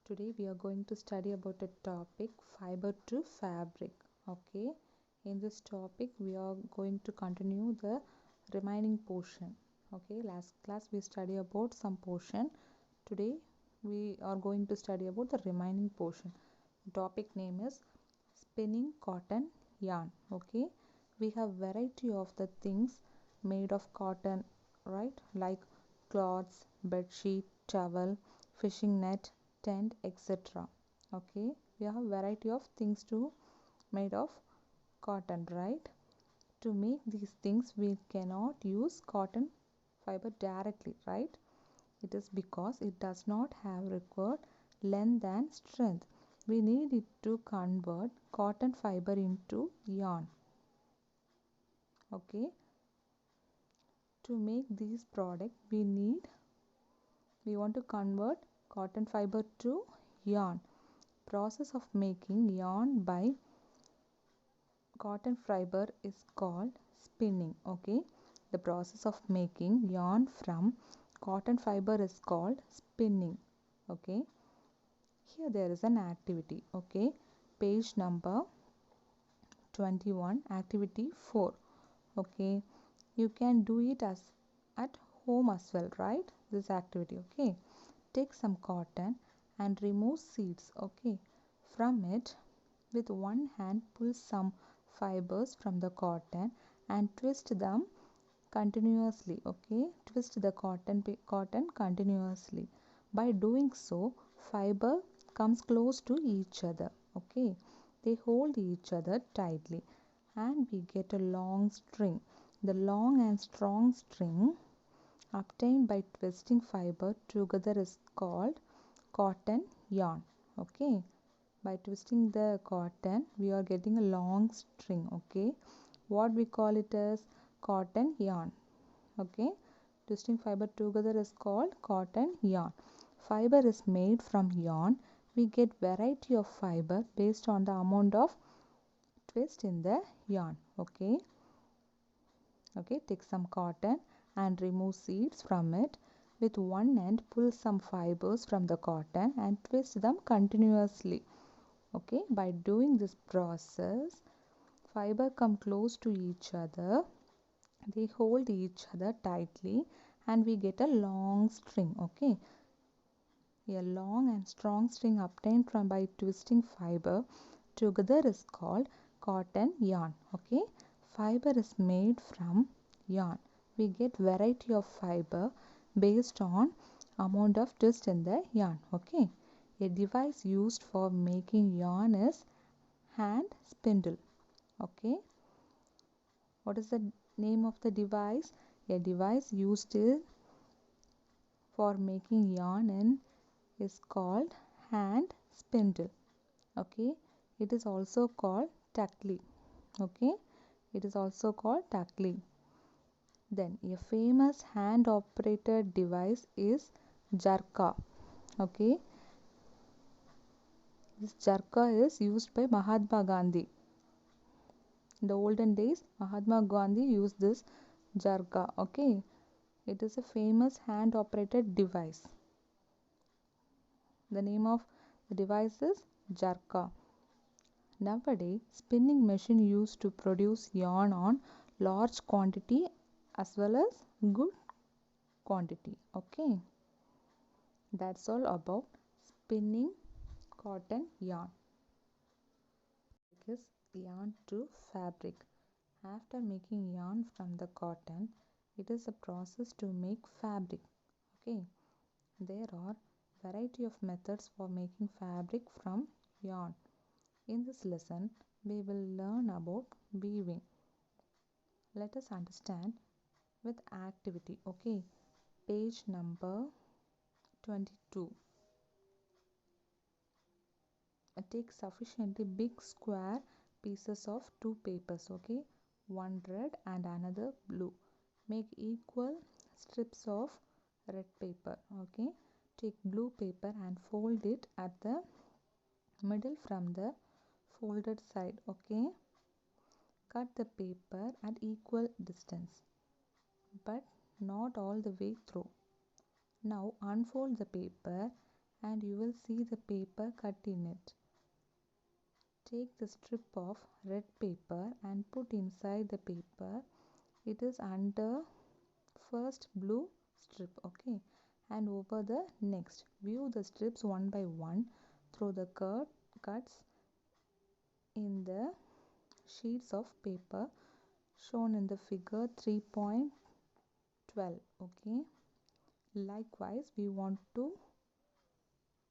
Today we are going to study about a topic, fiber to fabric. Okay, in this topic we are going to continue the remaining portion. Okay, last class we studied about some portion. Today we are going to study about the remaining portion. Topic name is spinning cotton yarn. Okay, we have variety of the things made of cotton, right? Like cloths, bed sheet, towel, fishing net, tent, etc. Okay, we have variety of things to made of cotton, right? To make these things we cannot use cotton fiber directly, right? It is because it does not have required length and strength. We need it to convert cotton fiber into yarn. Okay, to make these product we want to convert cotton fiber to yarn. Process of making yarn by cotton fiber is called spinning. Okay, the process of making yarn from cotton fiber is called spinning. Okay, here there is an activity. Okay, page number 21, activity 4. Okay, you can do it as at home as well, right? This activity. Okay, take some cotton and remove seeds. Okay, from it with one hand pull some fibers from the cotton and twist them continuously. Okay, twist the cotton continuously. By doing so, fiber comes close to each other. Okay, they hold each other tightly and we get a long string. The long and strong string obtained by twisting fiber together is called cotton yarn. Okay, by twisting the cotton we are getting a long string. Okay, what we call it as cotton yarn. Okay, twisting fiber together is called cotton yarn. Fiber is made from yarn. We get variety of fiber based on the amount of twist in the yarn. Okay, take some cotton and remove seeds from it. With one end pull some fibers from the cotton and twist them continuously. Okay, by doing this process fiber come close to each other, they hold each other tightly and we get a long string. Okay, a long and strong string obtained from by twisting fiber together is called cotton yarn. Okay, fiber is made from yarn. We get variety of fiber based on amount of twist in the yarn. Okay, a device used for making yarn is hand spindle. Okay, what is the name of the device? A device used for making yarn is called hand spindle. Okay, it is also called tackli. Okay, it is also called tackli. Then a famous hand operated device is jarka. Okay, this jarka is used by Mahatma Gandhi. In the olden days Mahatma Gandhi used this jarka. Okay, it is a famous hand operated device. The name of the device is jarka. Nowadays, spinning machine used to produce yarn on large quantity as well as good quantity. Okay, that's all about spinning cotton yarn. Is yarn to fabric. After making yarn from the cotton, it is a process to make fabric. Okay, there are variety of methods for making fabric from yarn. In this lesson, we will learn about weaving. Let us understand with activity. Okay, page number 22. Take sufficiently big square pieces of two papers, okay, one red and another blue. Make equal strips of red paper, okay. Take blue paper and fold it at the middle from the folded side, okay. Cut the paper at equal distance, but not all the way through. Now unfold the paper and you will see the paper cut in it. Take the strip of red paper and put inside the paper. It is under first blue strip, okay, and over the next. View the strips one by one through the cuts in the sheets of paper shown in the figure 3.12, okay. Likewise, we want to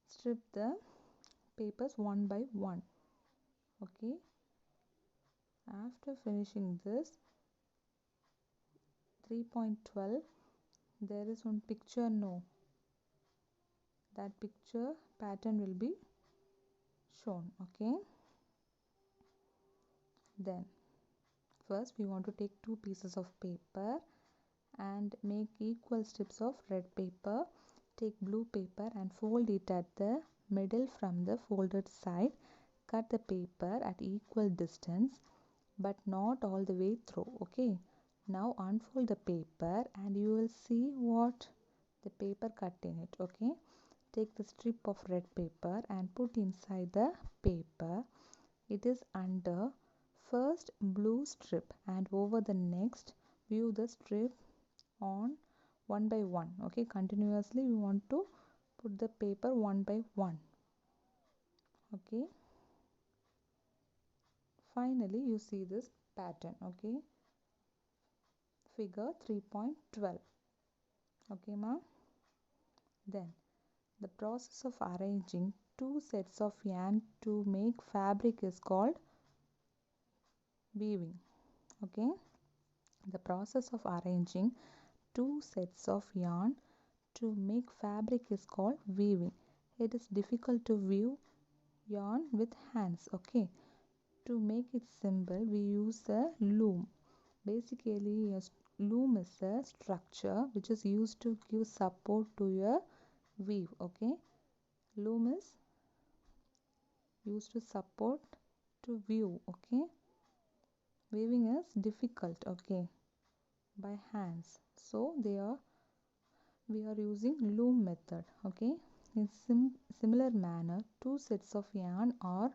strip the papers one by one, okay. After finishing this 3.12, there is one picture, no, that picture pattern will be shown, okay. Then first we want to take two pieces of paper and make equal strips of red paper. Take blue paper and fold it at the middle from the folded side. Cut the paper at equal distance but not all the way through, okay. Now unfold the paper and you will see what the paper cut in it, okay. Take the strip of red paper and put inside the paper. It is under first blue strip and over the next. View the strip on one by one, okay. Continuously we want to put the paper one by one, okay. Finally you see this pattern, okay, figure 3.12, okay ma. Then the process of arranging two sets of yarn to make fabric is called weaving, okay. The process of arranging two sets of yarn to make fabric is called weaving. It is difficult to weave yarn with hands, okay. To make it simple, we use a loom. Basically, a loom is a structure which is used to give support to your weave, okay. Loom is used to support to weave, okay. Weaving is difficult, okay, by hands, so we are using loom method, okay. In similar manner, two sets of yarn are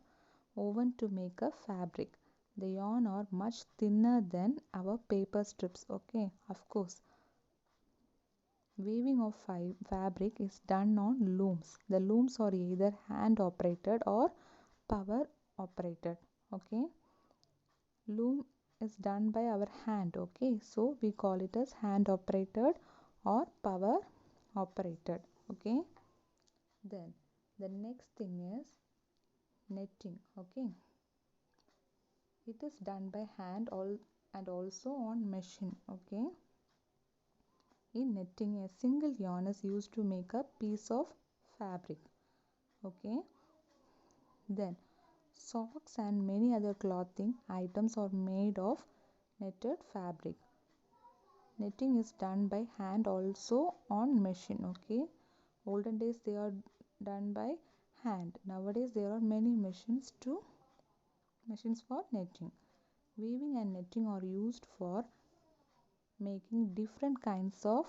woven to make a fabric. The yarn are much thinner than our paper strips, okay. Of course, weaving of fabric is done on looms. The looms are either hand operated or power operated, okay. Loom is done by our hand, okay, so we call it as hand operated or power operated, okay. Then the next thing is netting, okay. It is done by hand and also on machine, okay. In netting, a single yarn is used to make a piece of fabric, okay. Then socks and many other clothing items are made of netted fabric. Netting is done by hand also on machine, okay. Olden days they are done by hand. Nowadays there are many machines for netting. Weaving and netting are used for making different kinds of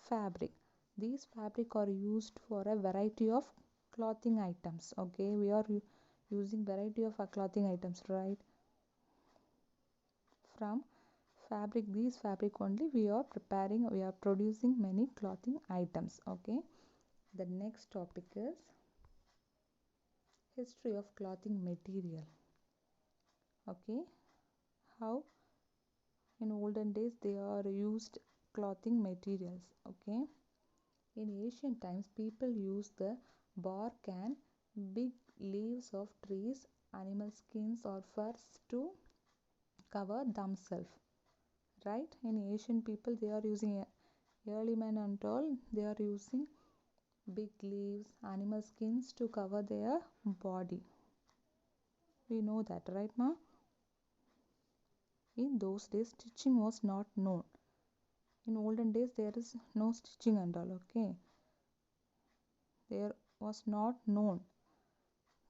fabric. These fabric are used for a variety of clothing items, okay. We are using variety of clothing items, right? From these fabric only we are producing many clothing items, okay. The next topic is history of clothing material, okay. How in olden days they are used clothing materials, okay. In ancient times people used the bark and big leaves of trees, animal skins or furs to cover themselves, right. In ancient people they are using Early men and all, they are using big leaves, animal skins to cover their body. We know that, right, ma? In those days, stitching was not known. In olden days, there is no stitching and all, okay? There was not known.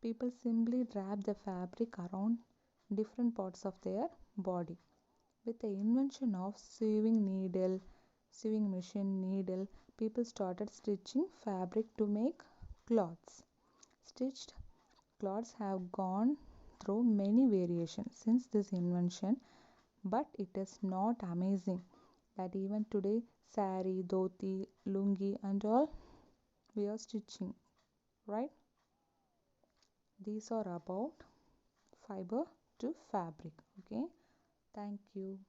People simply wrap the fabric around different parts of their body. With the invention of sewing machine needle, people started stitching fabric to make cloths. Stitched cloths have gone through many variations since this invention, but it is not amazing that even today sari, dhoti, lungi and all we are stitching, right? These are about fiber to fabric. Okay, thank you.